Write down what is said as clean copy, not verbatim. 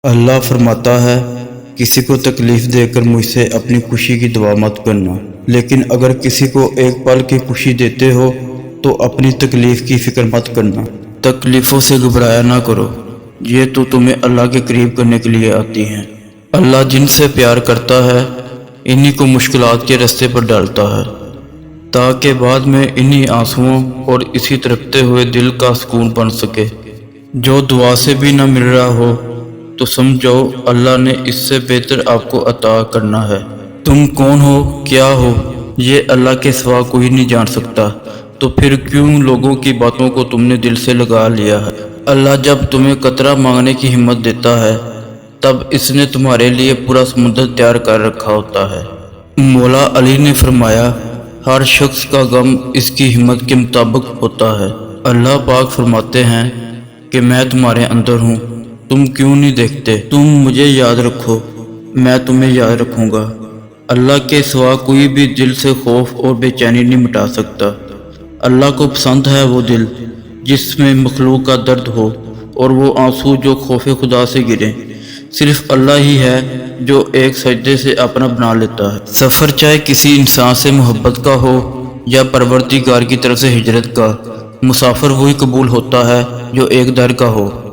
اللہ فرماتا ہے کسی کو تکلیف دے کر مجھ سے اپنی خوشی کی دعا مت کرنا، لیکن اگر کسی کو ایک پل کی خوشی دیتے ہو تو اپنی تکلیف کی فکر مت کرنا۔ تکلیفوں سے گھبرایا نہ کرو، یہ تو تمہیں اللہ کے قریب کرنے کے لیے آتی ہیں۔ اللہ جن سے پیار کرتا ہے انہی کو مشکلات کے رستے پر ڈالتا ہے تاکہ بعد میں انہی آنسوؤں اور اسی تڑپتے ہوئے دل کا سکون بن سکے۔ جو دعا سے بھی نہ مل رہا ہو تو سمجھو اللہ نے اس سے بہتر آپ کو عطا کرنا ہے۔ تم کون ہو، کیا ہو، یہ اللہ کے سوا کوئی نہیں جان سکتا، تو پھر کیوں لوگوں کی باتوں کو تم نے دل سے لگا لیا ہے؟ اللہ جب تمہیں قطرہ مانگنے کی ہمت دیتا ہے تب اس نے تمہارے لیے پورا سمندر تیار کر رکھا ہوتا ہے۔ مولا علی نے فرمایا ہر شخص کا غم اس کی ہمت کے مطابق ہوتا ہے۔ اللہ پاک فرماتے ہیں کہ میں تمہارے اندر ہوں، تم کیوں نہیں دیکھتے؟ تم مجھے یاد رکھو، میں تمہیں یاد رکھوں گا۔ اللہ کے سوا کوئی بھی دل سے خوف اور بے چینی نہیں مٹا سکتا۔ اللہ کو پسند ہے وہ دل جس میں مخلوق کا درد ہو اور وہ آنسو جو خوف خدا سے گریں۔ صرف اللہ ہی ہے جو ایک سجدے سے اپنا بنا لیتا ہے۔ سفر چاہے کسی انسان سے محبت کا ہو یا پروردگار کی طرف سے ہجرت کا، مسافر وہی قبول ہوتا ہے جو ایک در کا ہو۔